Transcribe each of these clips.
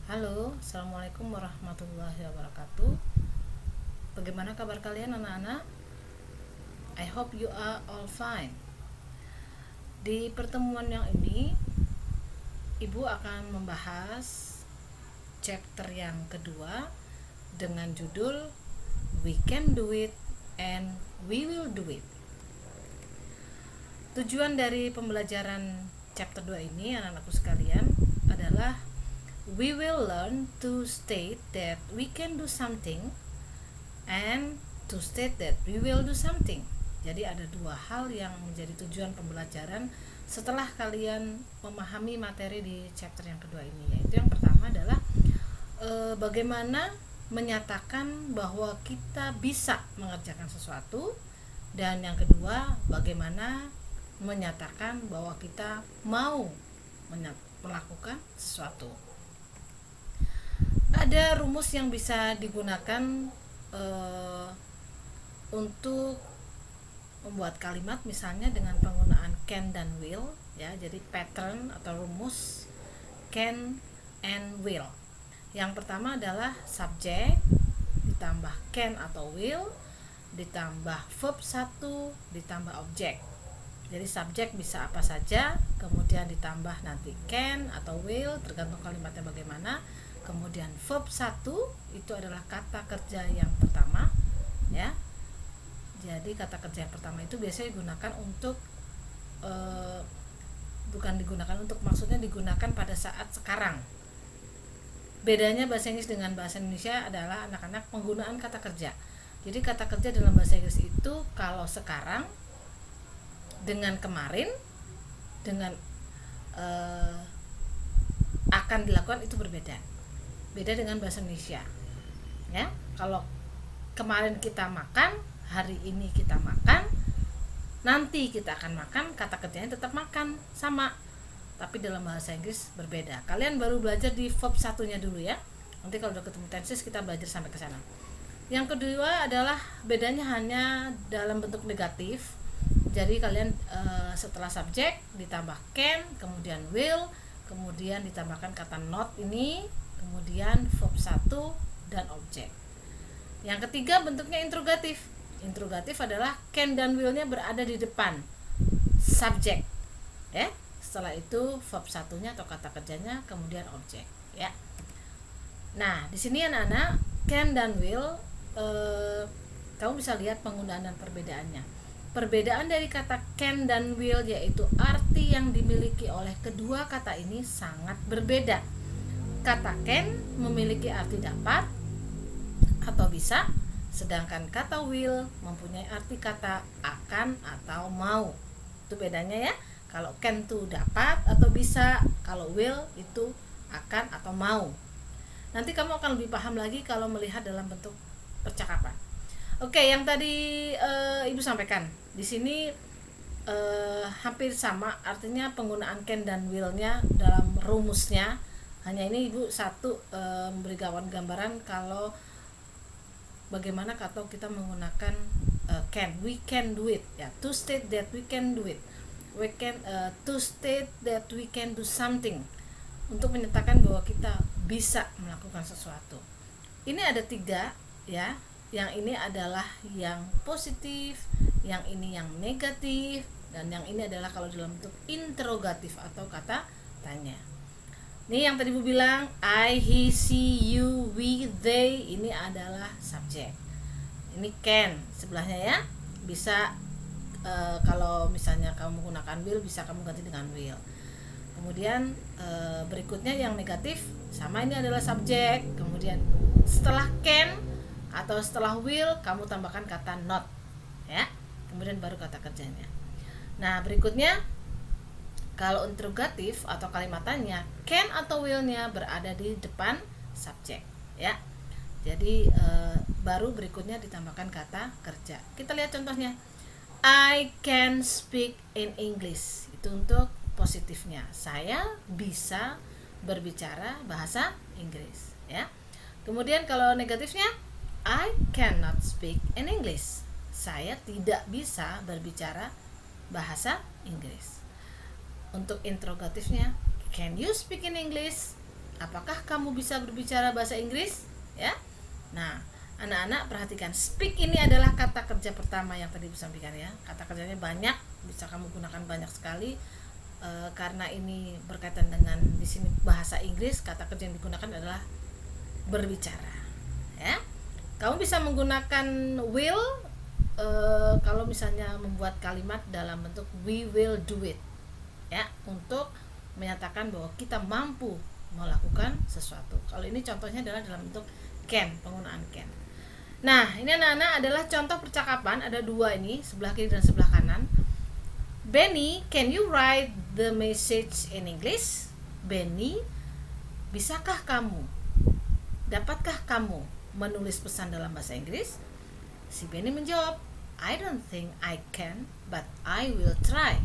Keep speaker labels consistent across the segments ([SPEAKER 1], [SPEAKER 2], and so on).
[SPEAKER 1] Halo, assalamualaikum warahmatullahi wabarakatuh. Bagaimana kabar kalian anak-anak? I hope you are all fine. Di pertemuan yang ini, Ibu akan membahas chapter yang kedua dengan judul We Can Do It and We Will Do It. Tujuan dari pembelajaran chapter 2 ini, anak-anakku sekalian, adalah we will learn to state that we can do something and to state that we will do something. Jadi ada dua hal yang menjadi tujuan pembelajaran setelah kalian memahami materi di chapter yang kedua ini, yaitu yang pertama adalah bagaimana menyatakan bahwa kita bisa mengerjakan sesuatu, dan yang kedua bagaimana menyatakan bahwa kita mau melakukan sesuatu. Ada rumus yang bisa digunakan untuk membuat kalimat, misalnya dengan penggunaan can dan will, ya. Jadi pattern atau rumus can and will. Yang pertama adalah subject ditambah can atau will ditambah verb 1 ditambah objek. Jadi subjek bisa apa saja, kemudian ditambah nanti can atau will, tergantung kalimatnya bagaimana. Kemudian verb 1 itu adalah kata kerja yang pertama, ya. Jadi kata kerja yang pertama itu biasanya digunakan untuk bukan digunakan untuk, maksudnya digunakan pada saat sekarang. Bedanya bahasa Inggris dengan bahasa Indonesia adalah anak-anak penggunaan kata kerja. Jadi kata kerja dalam bahasa Inggris itu kalau sekarang dengan kemarin dengan akan dilakukan itu berbeda. Beda dengan bahasa Indonesia, ya. Kalau kemarin kita makan, hari ini kita makan, nanti kita akan makan, kata kerjanya tetap makan, sama. Tapi dalam bahasa Inggris berbeda. Kalian baru belajar di verb satunya dulu, ya. Nanti kalau udah ketemu tenses kita belajar sampai ke sana. Yang kedua adalah bedanya hanya dalam bentuk negatif. Jadi kalian setelah subjek ditambah can, kemudian will, kemudian ditambahkan kata not ini, kemudian verb 1 dan objek. Yang ketiga bentuknya interrogatif. Interrogatif adalah can dan will-nya berada di depan subjek, ya. Setelah itu verb 1-nya atau kata kerjanya, kemudian objek, ya. Nah, di sini anak-anak can dan will, kamu bisa lihat penggunaan dan perbedaannya. Perbedaan dari kata can dan will yaitu arti yang dimiliki oleh kedua kata ini sangat berbeda. Kata can memiliki arti dapat atau bisa, sedangkan kata will mempunyai arti kata akan atau mau. Itu bedanya, ya. Kalau can itu dapat atau bisa, kalau will itu akan atau mau. Nanti kamu akan lebih paham lagi kalau melihat dalam bentuk percakapan. Oke, yang tadi Ibu sampaikan di sini hampir sama, artinya penggunaan can dan will-nya dalam rumusnya. Hanya ini Ibu memberi gambaran kalau bagaimana kalau kita menggunakan can, we can do it, ya. To state that we can do it, we can to state that we can do something, untuk menyatakan bahwa kita bisa melakukan sesuatu. Ini ada 3, ya. Yang ini adalah yang positif, yang ini yang negatif, dan yang ini adalah kalau dalam bentuk interrogatif atau kata tanya. Ini yang tadi Bu bilang, I, he, she, you, we, they, ini adalah subjek. Ini can sebelahnya, ya. Bisa kalau misalnya kamu menggunakan will, bisa kamu ganti dengan will. Kemudian berikutnya yang negatif, sama, ini adalah subjek. Kemudian setelah can atau setelah will kamu tambahkan kata not, ya. Kemudian baru kata kerjanya. Nah, berikutnya kalau interrogatif atau kalimat tanya, can atau will-nya berada di depan subjek, ya. Jadi baru berikutnya ditambahkan kata kerja. Kita lihat contohnya. I can speak in English. Itu untuk positifnya. Saya bisa berbicara bahasa Inggris, ya. Kemudian kalau negatifnya, I cannot speak in English. Saya tidak bisa berbicara bahasa Inggris. Untuk interrogatifnya, can you speak in English? Apakah kamu bisa berbicara bahasa Inggris? Ya. Nah, anak-anak perhatikan, speak ini adalah kata kerja pertama yang tadi disampaikan ya. Kata kerjanya banyak, bisa kamu gunakan banyak sekali. Karena ini berkaitan dengan di sini bahasa Inggris, kata kerja yang digunakan adalah berbicara. Ya. Kamu bisa menggunakan will kalau misalnya membuat kalimat dalam bentuk we will do it. Ya, untuk menyatakan bahwa kita mampu melakukan sesuatu. Kalau ini contohnya adalah dalam bentuk can, penggunaan can. Nah, ini anak-anak adalah contoh percakapan, ada dua ini, sebelah kiri dan sebelah kanan. Benny, can you write the message in English? Benny, bisakah kamu? Dapatkah kamu menulis pesan dalam bahasa Inggris? Si Benny menjawab, I don't think I can, but I will try.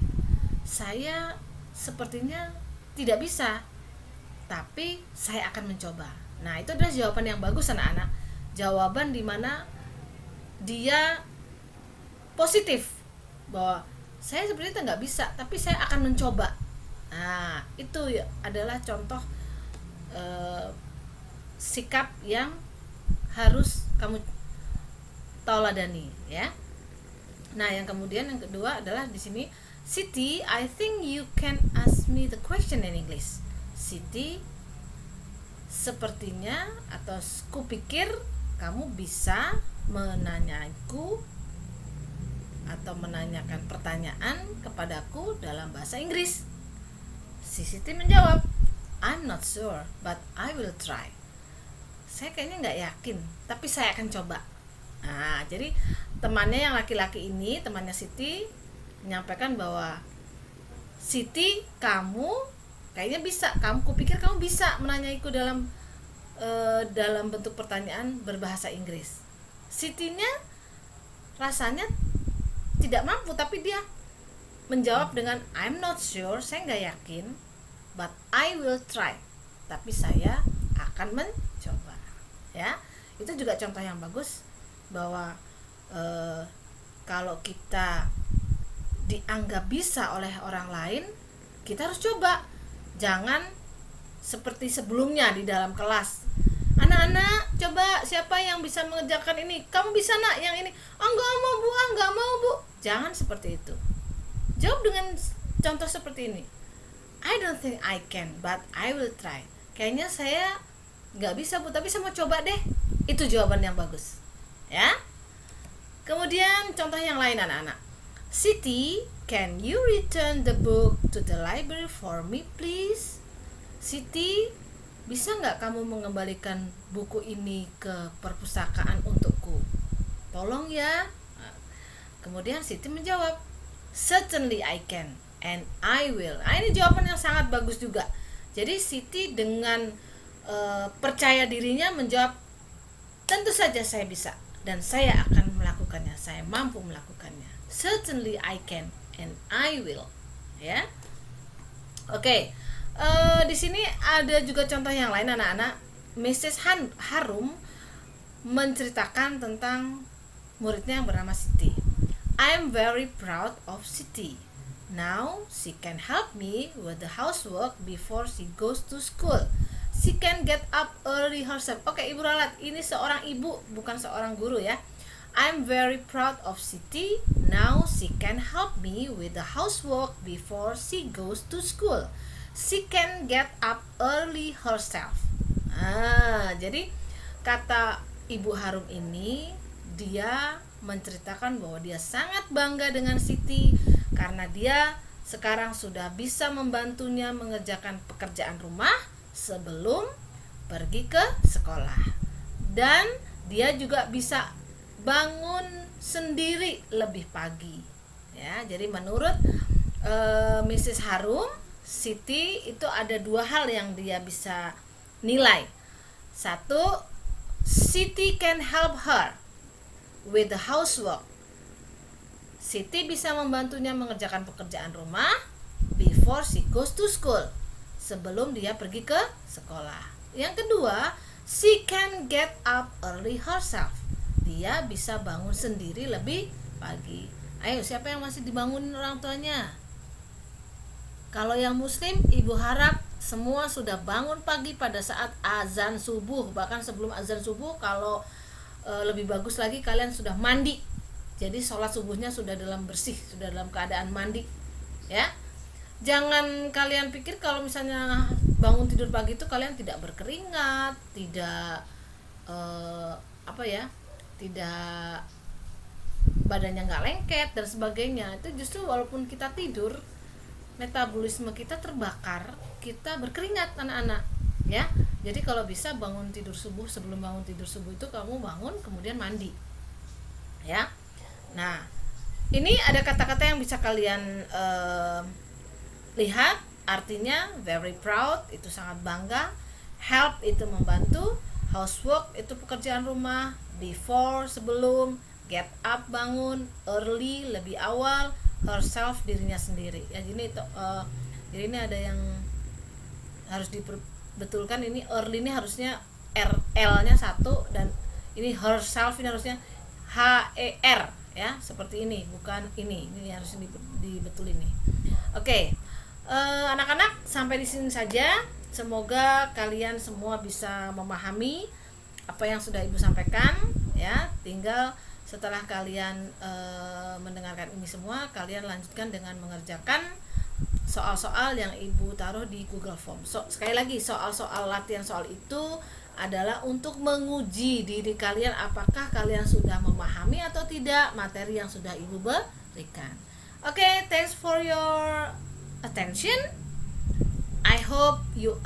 [SPEAKER 1] Saya sepertinya tidak bisa, tapi saya akan mencoba. Nah, itu adalah jawaban yang bagus anak-anak. Jawaban di mana dia positif, bahwa saya sebenarnya nggak bisa, tapi saya akan mencoba. Nah, itu adalah contoh sikap yang harus kamu tauladani, ya. Nah, yang kemudian yang kedua adalah di sini, Siti, I think you can ask me the question in English. Siti, sepertinya atau kupikir kamu bisa menanyaku atau menanyakan pertanyaan kepadaku dalam bahasa Inggris. Si Siti menjawab, I'm not sure, but I will try. Saya kayaknya nggak yakin, tapi saya akan coba. Nah, jadi temannya yang laki-laki ini, temannya Siti, menyampaikan bahwa Siti, kamu kayaknya bisa, kupikir kamu bisa menanyaiku dalam bentuk pertanyaan berbahasa Inggris. Sitinya rasanya tidak mampu, tapi dia menjawab dengan I'm not sure, saya nggak yakin, but I will try, tapi saya akan mencoba. Ya, itu juga contoh yang bagus bahwa kalau kita dianggap bisa oleh orang lain, kita harus coba. Jangan seperti sebelumnya di dalam kelas, anak-anak coba siapa yang bisa mengerjakan ini, kamu bisa nak yang ini, enggak mau bu, enggak mau bu. Jangan seperti itu. Jawab dengan contoh seperti ini, I don't think I can, but I will try. Kayaknya saya nggak bisa bu, tapi saya mau coba deh. Itu jawaban yang bagus, ya. Kemudian contoh yang lain anak-anak, Siti, can you return the book to the library for me please? Siti, bisa nggak kamu mengembalikan buku ini ke perpustakaan untukku? Tolong ya. Kemudian Siti menjawab, certainly I can and I will. Nah, ini jawaban yang sangat bagus juga. Jadi Siti dengan percaya dirinya menjawab, tentu saja saya bisa dan saya akan melakukannya, saya mampu melakukannya. Certainly I can and I will. Ya. Oke. Di sini ada juga contoh yang lain anak-anak. Mrs. Harum menceritakan tentang muridnya yang bernama Siti. I am very proud of Siti. Now she can help me with the housework before she goes to school. She can get up early herself. Oke, Ibu ralat, ini seorang ibu, bukan seorang guru ya. I'm very proud of Siti. Now she can help me with the housework before she goes to school. She can get up early herself. Jadi kata Ibu Harum ini, dia menceritakan bahwa dia sangat bangga dengan Siti karena dia sekarang sudah bisa membantunya mengerjakan pekerjaan rumah sebelum pergi ke sekolah. Dan dia juga bisa bangun sendiri lebih pagi. Ya, jadi menurut Mrs. Harum, Siti itu ada dua hal yang dia bisa nilai. Satu, Siti can help her with the housework. Siti bisa membantunya mengerjakan pekerjaan rumah before she goes to school, sebelum dia pergi ke sekolah. Yang kedua, she can get up early herself. Dia bisa bangun sendiri lebih pagi. Ayo, siapa yang masih dibangunin orang tuanya? Kalau yang muslim, Ibu harap semua sudah bangun pagi pada saat azan subuh, bahkan sebelum azan subuh. Kalau lebih bagus lagi kalian sudah mandi, jadi sholat subuhnya sudah dalam bersih, sudah dalam keadaan mandi, ya. Jangan kalian pikir kalau misalnya bangun tidur pagi itu kalian tidak berkeringat, tidak tidak badannya nggak lengket dan sebagainya. Itu justru walaupun kita tidur, metabolisme kita terbakar, kita berkeringat anak-anak, ya. Jadi kalau bisa bangun tidur subuh, sebelum bangun tidur subuh itu kamu bangun kemudian mandi, ya. Nah, ini ada kata-kata yang bisa kalian lihat artinya. Very proud itu sangat bangga, help itu membantu, housework itu pekerjaan rumah, before sebelum, get up bangun, early lebih awal, herself dirinya sendiri. Ya gini itu jadi ini ada yang harus diperbetulkan. Ini early ini harusnya L-nya 1 dan ini herself ini harusnya HER, ya, seperti ini, bukan ini harus dibetulin nih. Oke. Anak-anak, sampai di sini saja. Semoga kalian semua bisa memahami apa yang sudah Ibu sampaikan, ya. Tinggal setelah kalian mendengarkan ini semua, kalian lanjutkan dengan mengerjakan soal-soal yang Ibu taruh di Google Form. Sekali lagi, soal-soal latihan soal itu adalah untuk menguji diri kalian apakah kalian sudah memahami atau tidak materi yang sudah Ibu berikan. Oke, thanks for your attention. I hope you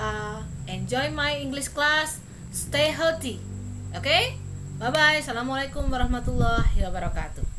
[SPEAKER 1] enjoy my English class. Stay healthy. Okay? Bye bye. Assalamualaikum warahmatullahi wabarakatuh.